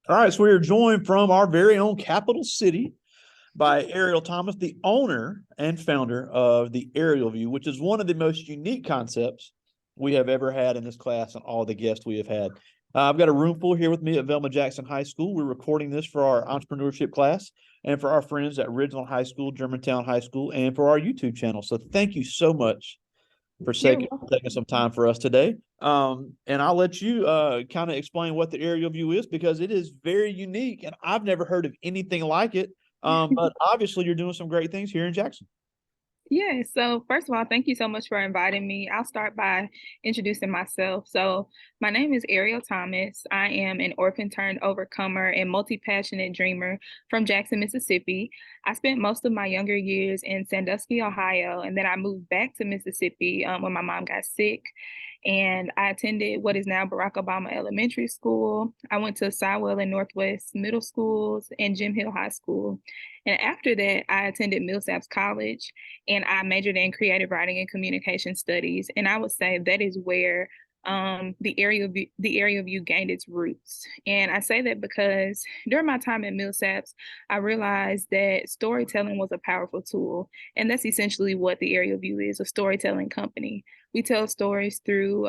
All right, so we are joined from our very own capital city by Areial Thomas, the owner and founder of the Aerial View, which is one of the most unique concepts we have ever had in this class and all the guests we have had. I've got a room full here with me at Velma Jackson High School. We're recording this for our entrepreneurship class and for our friends at Ridgeland High School, Germantown High School, and for our YouTube channel. So thank you so much for You're taking some time for us today. And I'll let you kind of explain what the aerial view is because it is very unique and I've never heard of anything like it. But obviously, you're doing some great things here in Jackson. Yeah, so first of all, thank you so much for inviting me. I'll start by introducing myself. So, my name is Areial Thomas. I am an orphan turned overcomer and multi passionate dreamer from Jackson, Mississippi. I spent most of my younger years in Sandusky, Ohio, and then I moved back to Mississippi when my mom got sick. And I attended what is now Barack Obama Elementary School. I went to Sywell and Northwest Middle Schools and Jim Hill High School. And after that, I attended Millsaps College and I majored in creative writing and communication studies. And I would say that is where the area of you gained its roots. And I say that because during my time at Millsaps, I realized that storytelling was a powerful tool. And that's essentially what the area of you is, a storytelling company. We tell stories through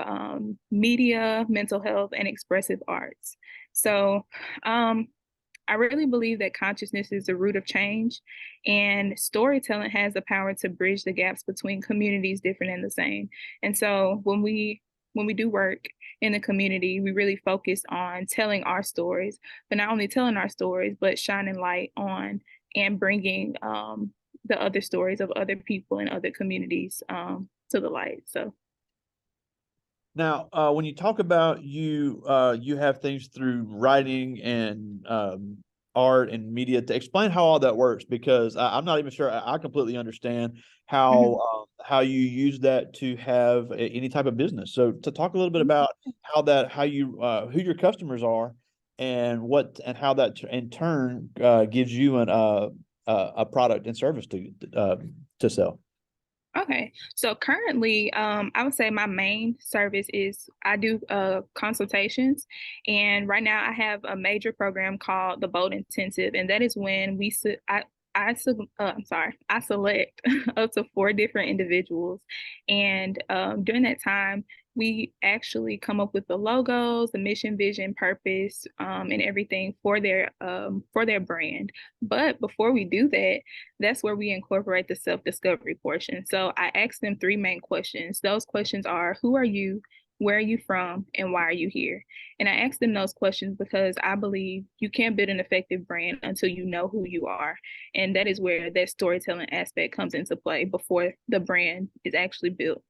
media, mental health, and expressive arts. So I really believe that consciousness is the root of change, and storytelling has the power to bridge the gaps between communities different and the same. And so when we do work in the community, we really focus on telling our stories, but not only telling our stories, but shining light on and bringing the other stories of other people and other communities to the light. So Now, when you talk about you have things through writing and art and media. To explain how all that works, because I'm not even sure I completely understand mhm. how you use that to have any type of business. So to talk a little bit about how you who your customers are and what and how that in turn gives you a product and service to sell. Okay, so currently, I would say my main service is I do consultations, and right now I have a major program called the Bold Intensive, and that is when I'm sorry, I select up to four different individuals, and during that time, we actually come up with the logos, the mission, vision, purpose, and everything for their brand. But before we do that, that's where we incorporate the self-discovery portion. So I ask them three main questions. Those questions are, who are you? Where are you from? And why are you here? And I ask them those questions because I believe you can't build an effective brand until you know who you are. And that is where that storytelling aspect comes into play before the brand is actually built.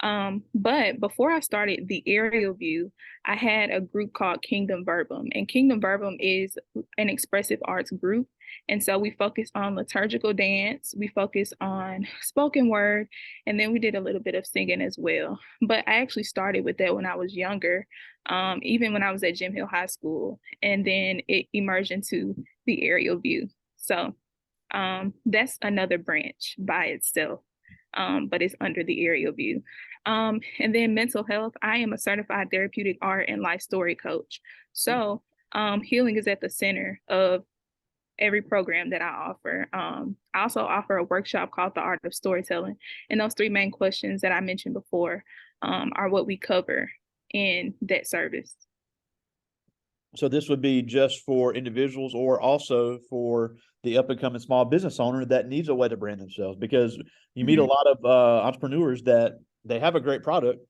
But before I started the aerial view, I had a group called Kingdom Verbum, and Kingdom Verbum is an expressive arts group. And so we focus on liturgical dance, we focus on spoken word, and then we did a little bit of singing as well. But I actually started with that when I was younger, even when I was at Jim Hill High School, and then it emerged into the aerial view. So that's another branch by itself, but it's under the aerial view. And then mental health, I am a certified therapeutic art and life story coach. So healing is at the center of every program that I offer. I also offer a workshop called The Art of Storytelling. And those three main questions that I mentioned before are what we cover in that service. So this would be just for individuals or also for the up and coming small business owner that needs a way to brand themselves, because you meet a Mhm. lot of entrepreneurs that they have a great product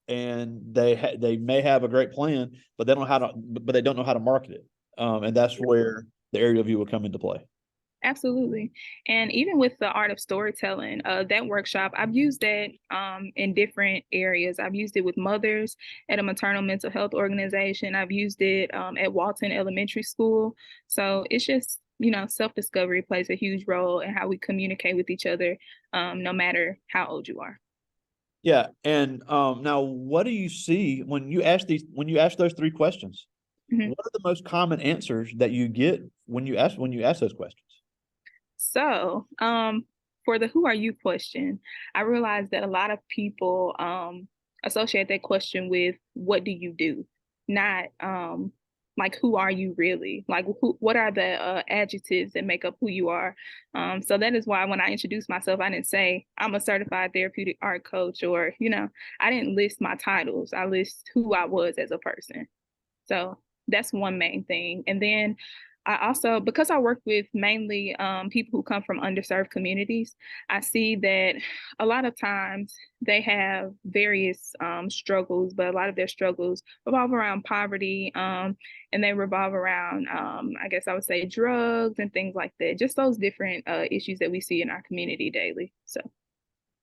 and they may have a great plan, but they don't know how to market it. And that's where the area view will come into play. Absolutely. And even with the art of storytelling, that workshop, I've used that in different areas. I've used it with mothers at a maternal mental health organization. I've used it at Walton Elementary School. So it's just, self-discovery plays a huge role in how we communicate with each other, no matter how old you are. Yeah. And now what do you see when you ask those three questions? Mhm. What are the most common answers that you get when you ask those questions? So, for the who are you question, I realized that a lot of people associate that question with what do you do, not like, who are you really? Like, what are the adjectives that make up who you are? So that is why when I introduced myself, I didn't say I'm a certified therapeutic art coach, or, I didn't list my titles. I list who I was as a person. So that's one main thing. And then I also, because I work with mainly people who come from underserved communities, I see that a lot of times they have various struggles, but a lot of their struggles revolve around poverty, and they revolve around, I guess I would say, drugs and things like that. Just those different issues that we see in our community daily. So.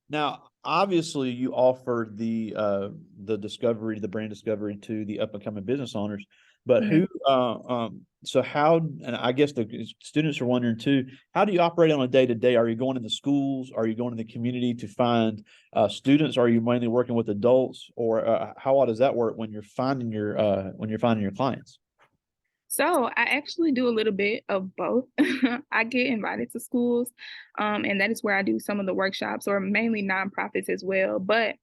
Now, obviously, you offer the discovery, the brand discovery to the up and coming business owners, but Mhm. so how? And I guess the students are wondering too. How do you operate on a day to day? Are you going in the schools? Are you going in the community to find students? Are you mainly working with adults, or how does that work when you're finding your clients? So I actually do a little bit of both. I get invited to schools, and that is where I do some of the workshops, or mainly nonprofits as well. But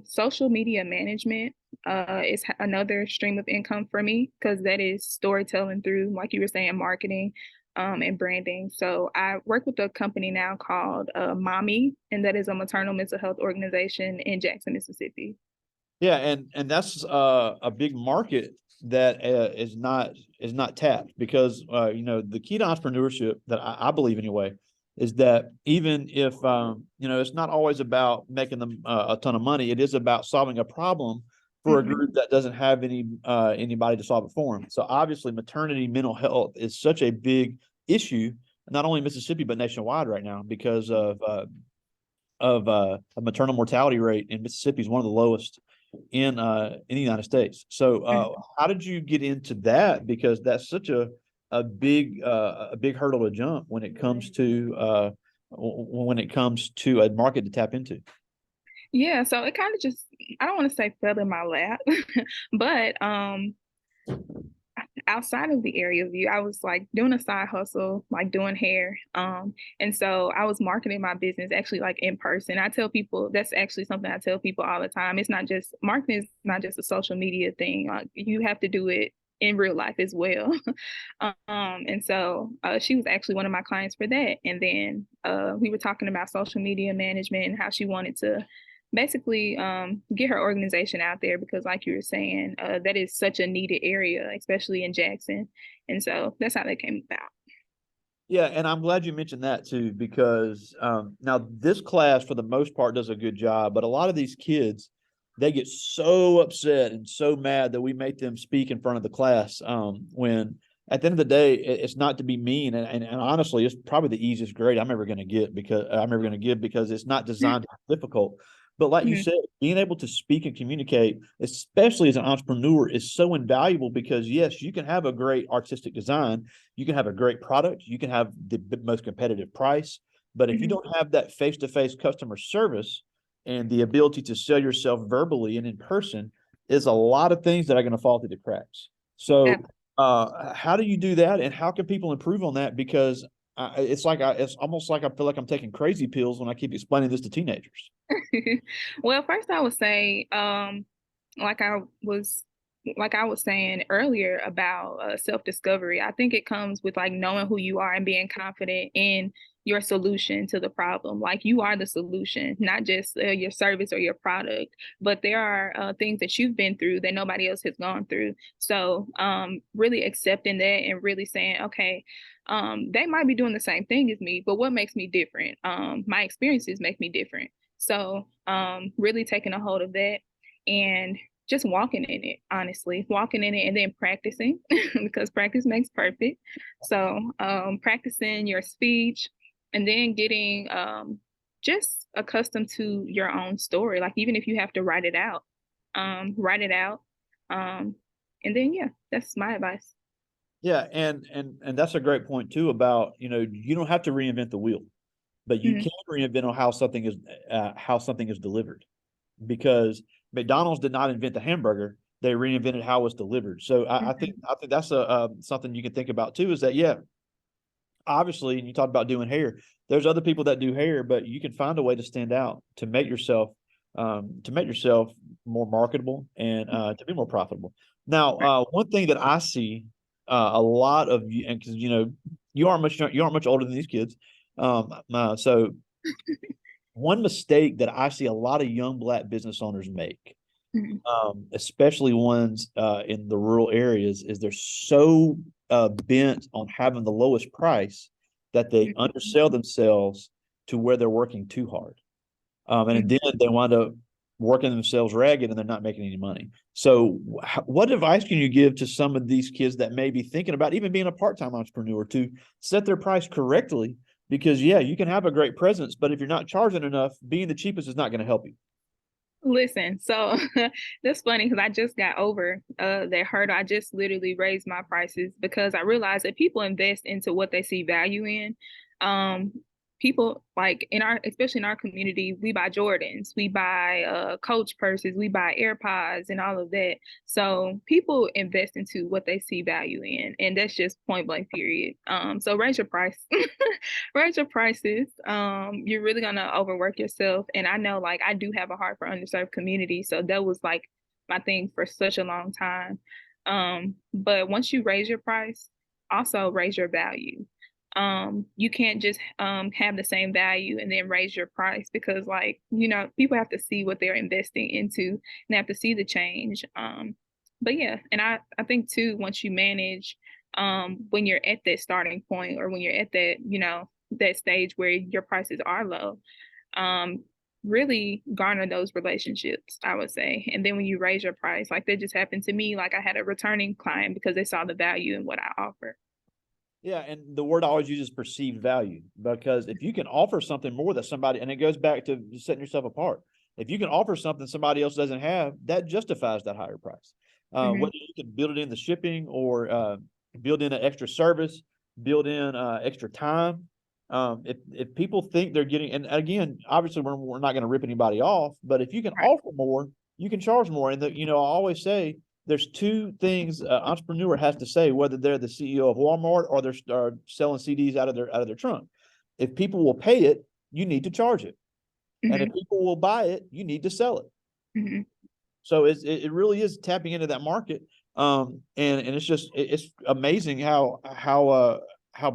social media management is another stream of income for me, because that is storytelling through, like you were saying, marketing and branding. So I work with a company now called Mommy, and that is a maternal mental health organization in Jackson, Mississippi. Yeah, and that's a big market that is not tapped, because the key to entrepreneurship, that I believe anyway, is that even if it's not always about making them a ton of money. It is about solving a problem for a Mhm. group that doesn't have anybody to solve it for them. So obviously, maternity mental health is such a big issue, not only in Mississippi but nationwide right now, because of a maternal mortality rate in Mississippi is one of the lowest in the United States. So how did you get into that? Because that's such a big hurdle to jump when it comes to a market to tap into. Yeah, so it kind of just, I don't want to say fell in my lap, but outside of the area view, I was like doing a side hustle, like doing hair. And so I was marketing my business actually like in person. I tell people, that's actually something I tell people all the time. It's not just marketing, is not just a social media thing. Like, you have to do it in real life as well. And so she was actually one of my clients for that. And then we were talking about social media management and how she wanted to basically get her organization out there, because like you were saying, that is such a needed area, especially in Jackson. And so that's how that came about. Yeah, and I'm glad you mentioned that too, because now this class for the most part does a good job, but a lot of these kids, they get so upset and so mad that we make them speak in front of the class, when at the end of the day, it's not to be mean, and honestly, it's probably the easiest grade I'm ever going to get, because I'm ever going to give, because it's not designed to be difficult. But like you Mhm. said, being able to speak and communicate, especially as an entrepreneur, is so invaluable, because yes, you can have a great artistic design, you can have a great product, you can have the most competitive price, but if you Mhm. don't have that face-to-face customer service and the ability to sell yourself verbally and in person, is a lot of things that are going to fall through the cracks. So how do you do that, and how can people improve on that? Because it's almost like I feel like I'm taking crazy pills when I keep explaining this to teenagers. Well, first I would say, like I was like I was saying earlier about self-discovery. I think it comes with like knowing who you are and being confident in your solution to the problem. Like, you are the solution, not just your service or your product, but there are things that you've been through that nobody else has gone through. So really accepting that and really saying, okay, they might be doing the same thing as me, but what makes me different? My experiences make me different. So really taking a hold of that and just walking in it, honestly, walking in it and then practicing because practice makes perfect. So practicing your speech and then getting just accustomed to your own story. Like, even if you have to write it out, write it out. Um, and then, yeah, that's my advice. Yeah, and that's a great point too, about you don't have to reinvent the wheel, but you Mhm. can reinvent on how something is delivered, because McDonald's did not invent the hamburger; they reinvented how it was delivered. So I think that's something you can think about too. Is that, yeah, obviously, and you talked about doing hair. There's other people that do hair, but you can find a way to stand out, to make yourself more marketable, and to be more profitable. Now, one thing that I see a lot of you, and because you aren't much older than these kids, so one mistake that I see a lot of young Black business owners make, Mhm. especially ones in the rural areas, is they're so bent on having the lowest price that they undersell themselves to where they're working too hard. And then they wind up working themselves ragged and they're not making any money. So, what advice can you give to some of these kids that may be thinking about even being a part-time entrepreneur to set their price correctly? Because, yeah, you can have a great presence, but if you're not charging enough, being the cheapest is not going to help you. Listen, so that's funny because I just got over that hurdle. I just literally raised my prices because I realized that people invest into what they see value in. Um, People like in our, especially in our community, we buy Jordans, we buy Coach purses, we buy AirPods and all of that. So people invest into what they see value in, and that's just point blank period. So raise your price. Raise your prices. You're really gonna overwork yourself. And I know like I do have a heart for underserved communities. So that was like my thing for such a long time. But once you raise your price, also raise your value. You can't just have the same value and then raise your price because like, people have to see what they're investing into and they have to see the change. But yeah, and I think too, once you manage when you're at that starting point or when you're at that, that stage where your prices are low, um, really garner those relationships, I would say. And then when you raise your price, like that just happened to me, like I had a returning client because they saw the value in what I offer. Yeah, and the word I always use is perceived value because if you can offer something more that somebody, and it goes back to setting yourself apart. If you can offer something somebody else doesn't have, that justifies that higher price. Mm-hmm. Whether you can build it in the shipping or build in an extra service, build in extra time. If people think they're getting, and again, obviously we're not going to rip anybody off, but if you can Right. offer more, you can charge more. And I always say there's two things an entrepreneur has to say, whether they're the CEO of Walmart or they're selling CDs out of their trunk. If people will pay it, you need to charge it, and if Mm-hmm. people will buy it, you need to sell it. Mm-hmm. So it really is tapping into that market, and it's amazing how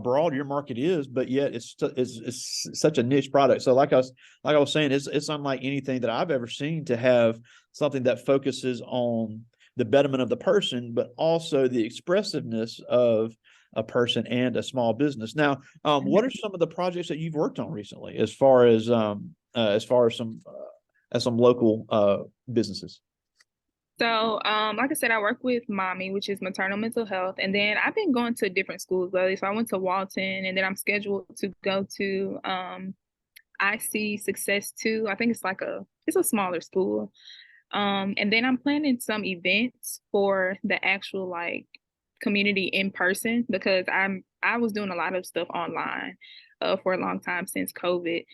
broad your market is, but yet it's such a niche product. So like I was saying, it's unlike anything that I've ever seen to have something that focuses on the betterment of the person, but also the expressiveness of a person and a small business. Now, what are some of the projects that you've worked on recently, as far as some local businesses? So, like I said, I work with Mommy, which is maternal mental health, and then I've been going to different schools lately. So I went to Walton, and then I'm scheduled to go to I see Success too. I think it's a smaller school. And then I'm planning some events for the actual like community in person because I was doing a lot of stuff online for a long time since COVID.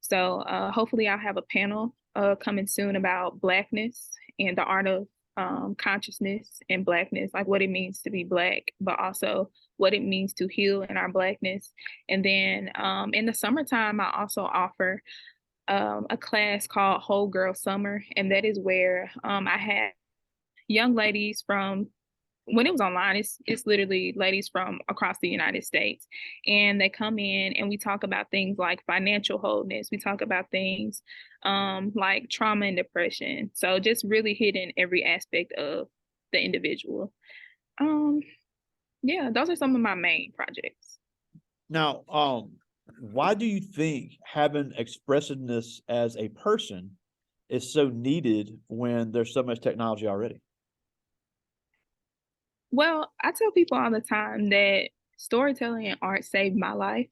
So hopefully I'll have a panel coming soon about Blackness and the art of consciousness and Blackness, like what it means to be Black, but also what it means to heal in our Blackness. And then in the summertime, I also offer a class called Whole Girl Summer, and that is where I had young ladies from when it was online, it's literally ladies from across the United States, and they come in and we talk about things like financial wholeness. We talk about things like trauma and depression. So just really hitting every aspect of the individual. Um, yeah, those are some of my main projects. Now, why do you think having expressiveness as a person is so needed when there's so much technology already? Well, I tell people all the time that storytelling and art saved my life.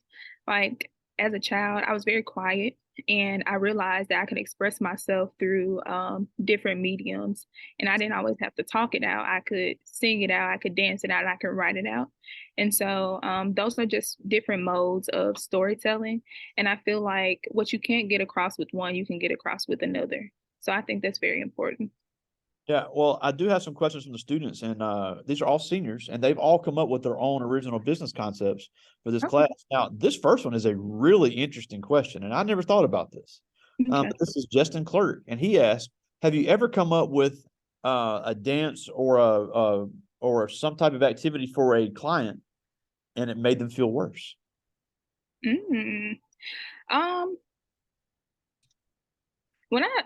Like as a child, I was very quiet and I realized that I could express myself through different mediums. And I didn't always have to talk it out. I could sing it out, I could dance it out, I could write it out. And so those are just different modes of storytelling. And I feel like what you can't get across with one, you can get across with another. So I think that's very important. Yeah, well, I do have some questions from the students, and these are all seniors, and they've all come up with their own original business concepts for this Okay. class. Now, this first one is a really interesting question, and I never thought about this. Okay. But this is Justin Clerk, and he asked, "Have you ever come up with a dance or or some type of activity for a client, and it made them feel worse? Mm. Um, when that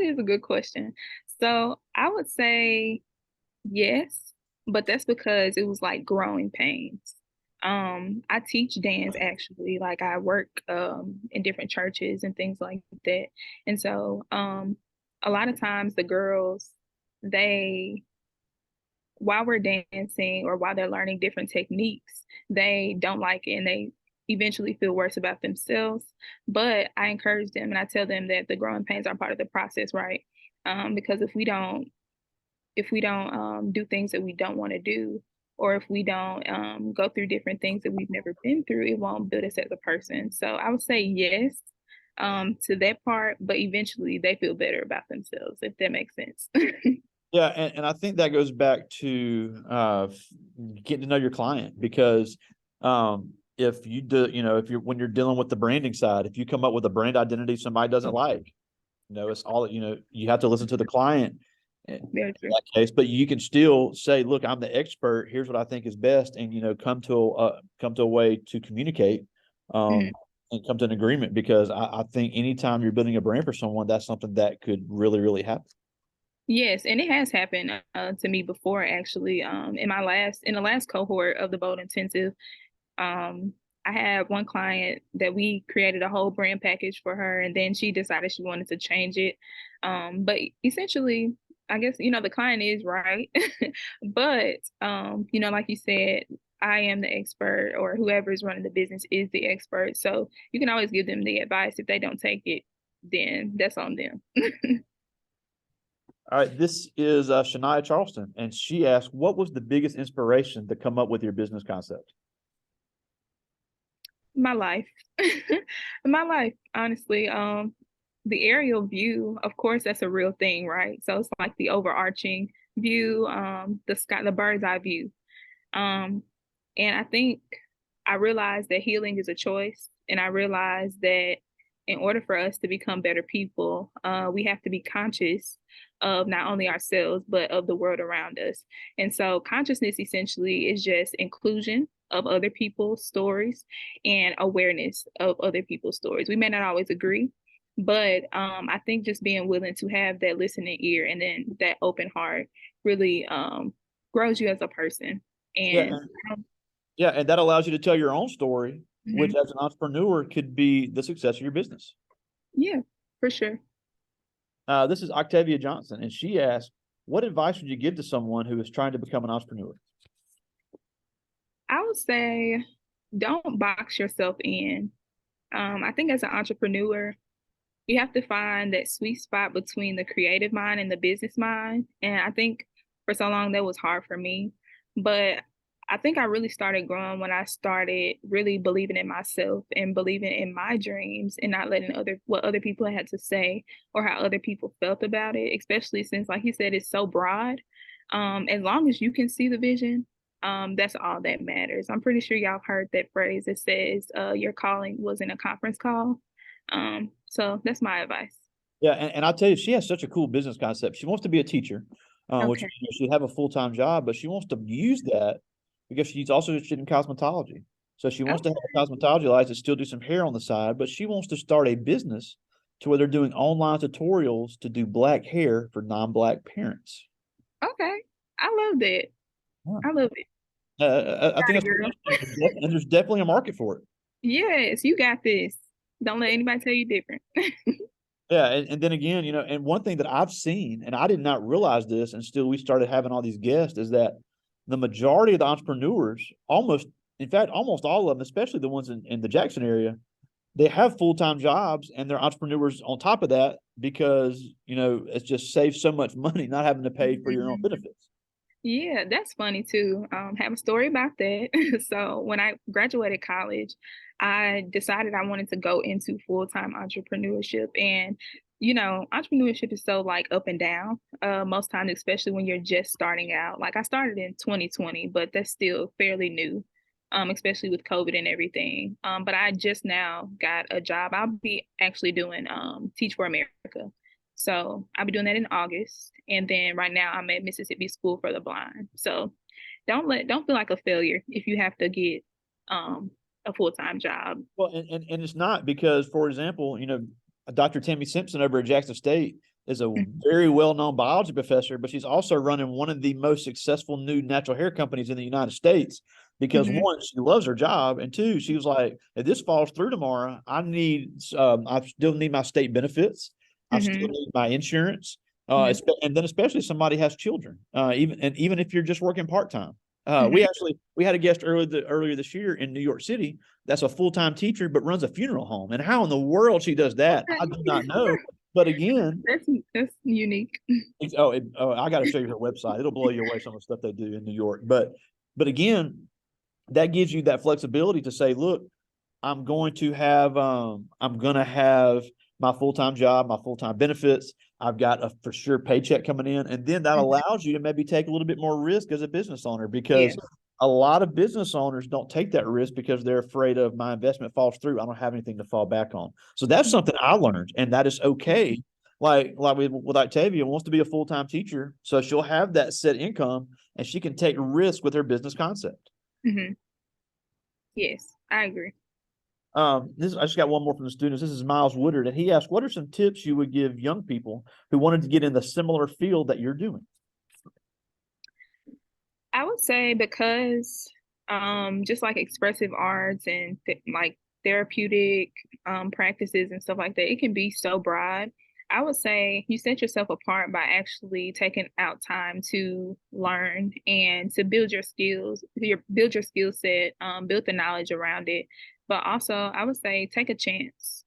is a good question. So I would say yes, but that's because it was like growing pains. I teach dance actually, like I work in different churches and things like that. And so a lot of times the girls, they while we're dancing or while they're learning different techniques, they don't like it and they eventually feel worse about themselves. But I encourage them and I tell them that the growing pains are part of the process, right? Because if we don't do things that we don't want to do, or if we don't go through different things that we've never been through, it won't build us as a person. So I would say yes to that part, but eventually they feel better about themselves, if that makes sense. Yeah, and I think that goes back to getting to know your client, because if you do, if you're when you're dealing with the branding side, if you come up with a brand identity somebody doesn't like, it's all, you have to listen to the client in Very true. that case, but you can still say, look, I'm the expert. Here's what I think is best. And, come to a way to communicate, Mhm. and come to an agreement, because I think anytime you're building a brand for someone, that's something that could really, really happen. Yes, and it has happened to me before actually. In the last cohort of the Bold Intensive, um, I had one client that we created a whole brand package for her, and then she decided she wanted to change it. But essentially, I guess the client is right, but like you said, I am the expert, or whoever is running the business is the expert. So you can always give them the advice. If they don't take it, then that's on them. All right, this is Shania Charleston, and she asked, "What was the biggest inspiration to come up with your business concept?" My life. My life, honestly. The aerial view, of course, that's a real thing, right? So it's like the overarching view, the sky, the bird's eye view. Um, and I think I realized that healing is a choice. And I realized that in order for us to become better people, we have to be conscious of not only ourselves, but of the world around us. And so consciousness essentially is just inclusion of other people's stories and awareness of other people's stories. We may not always agree, but I think just being willing to have that listening ear and then that open heart really grows you as a person. Yeah, And yeah, and that allows you to tell your own story, which mhm, as an entrepreneur could be the success of your business. yeah, for sure. This is Octavia Johnson, and she asked, "What advice would you give to someone who is trying to become an entrepreneur?" I would say don't box yourself in. I think as an entrepreneur, you have to find that sweet spot between the creative mind and the business mind. And I think for so long that was hard for me. But I think I really started growing when I started really believing in myself and believing in my dreams and not letting what other people had to say or how other people felt about it, especially since, like you said, it's so broad. As long as you can see the vision, that's all that matters. I'm pretty sure y'all have heard that phrase that says your calling was in a conference call. So that's my advice. Yeah, and I'll tell you, she has such a cool business concept. She wants to be a teacher, which Okay. she have a full-time job, but she wants to use that because she's also interested in cosmetology. So she wants to have a cosmetology license, still do some hair on the side, but she wants to start a business to where they're doing online tutorials to do black hair for non-black parents. Okay. I love that. Yeah. I love it. I think Got it, that's girl. pretty interesting, and there's definitely a market for it. Yes, you got this. Don't let anybody tell you different. Yeah, and then again, and one thing that I've seen, and I did not realize this until we started having all these guests, is that the majority of the entrepreneurs, in fact, almost all of them, especially the ones in the Jackson area, they have full-time jobs and they're entrepreneurs on top of that, because, it just saves so much money not having to pay for your own Mhm. benefits. Yeah, that's funny too. Have a story about that. So when I graduated college, I decided I wanted to go into full-time entrepreneurship. And entrepreneurship is so like up and down. Most times, especially when you're just starting out. Like I started in 2020, but that's still fairly new. Especially with COVID and everything. But I just now got a job. I'll be actually doing Teach for America. So I'll be doing that in August. And then right now I'm at Mississippi School for the Blind. So don't feel like a failure if you have to get a full-time job. Well, and it's not because, for example, Dr. Tammy Simpson over at Jackson State is a very well-known biology professor, but she's also running one of the most successful new natural hair companies in the United States because one, she loves her job, and two, she was like, if this falls through tomorrow, I still need my state benefits. I still need my insurance. And then especially if somebody has children, even if you're just working part-time. We had a guest earlier this year in New York City that's a full-time teacher but runs a funeral home. And how in the world she does that, I do not know. But again, that's unique. I got to show you her website. It'll blow you away, some of the stuff they do in New York. But again, that gives you that flexibility to say, look, I'm going to have my full-time job, my full-time benefits. I've got a for sure paycheck coming in. And then that allows you to maybe take a little bit more risk as a business owner, because a lot of business owners don't take that risk because they're afraid of my investment falls through. I don't have anything to fall back on. So that's something I learned, and that is okay. Like with Octavia wants to be a full-time teacher, so she'll have that set income and she can take risk with her business concept. Yes, I agree. I just got one more from the students. This is Miles Woodard, and he asked, what are some tips you would give young people who wanted to get in the similar field that you're doing? I would say because just like expressive arts and like therapeutic practices and stuff like that, it can be so broad. I would say you set yourself apart by actually taking out time to learn and to build your skills, build your skill set, build the knowledge around it. But also, I would say take a chance.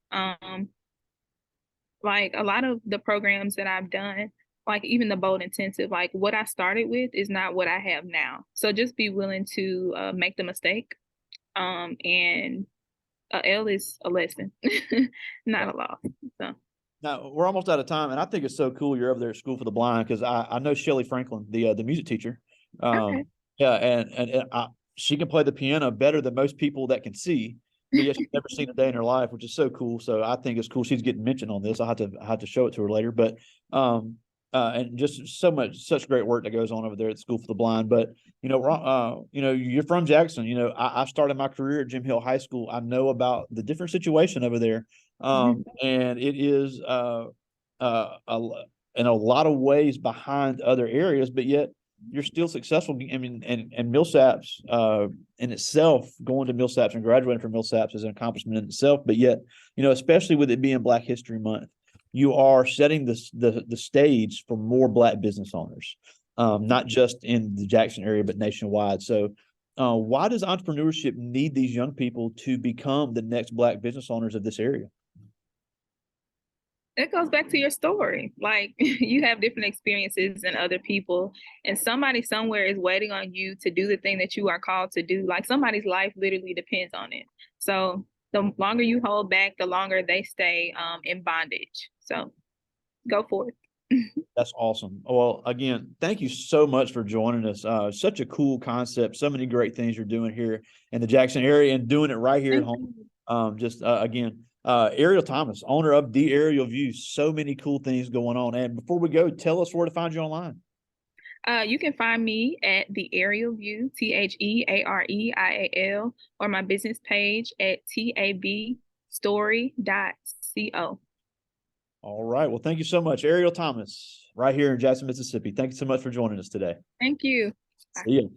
Like a lot of the programs that I've done, like even the Bold Intensive, like what I started with is not what I have now. So just be willing to make the mistake. And a L is a lesson, not a loss. So. Now we're almost out of time, and I think it's so cool you're over there at School for the Blind, because I know Shelly Franklin, the music teacher. Okay. Yeah, and she can play the piano better than most people that can see. But yet she's never seen a day in her life, which is so cool. So I think it's cool she's getting mentioned on this. I have to show it to her later. But and just such great work that goes on over there at School for the Blind. But you're from Jackson. I started my career at Jim Hill High School. I know about the different situation over there. And it is in a lot of ways behind other areas, but yet you're still successful. I mean, and Millsaps in itself, going to Millsaps and graduating from Millsaps is an accomplishment in itself. But yet, especially with it being Black History Month, you are setting the stage for more Black business owners, not just in the Jackson area, but nationwide. So why does entrepreneurship need these young people to become the next Black business owners of this area? It goes back to your story. Like you have different experiences than other people, and somebody somewhere is waiting on you to do the thing that you are called to do. Like somebody's life literally depends on it. So the longer you hold back, the longer they stay in bondage. So go for it. That's awesome. Well, again, thank you so much for joining us. Such a cool concept. So many great things you're doing here in the Jackson area and doing it right here at home. Again, Areial Thomas, owner of The Areial View. So many cool things going on. And before we go, tell us where to find you online. You can find me at The Areial View, TheAreial, or my business page at tabstory.co. All right. Well, thank you so much. Areial Thomas, right here in Jackson, Mississippi. Thank you so much for joining us today. Thank you. See you.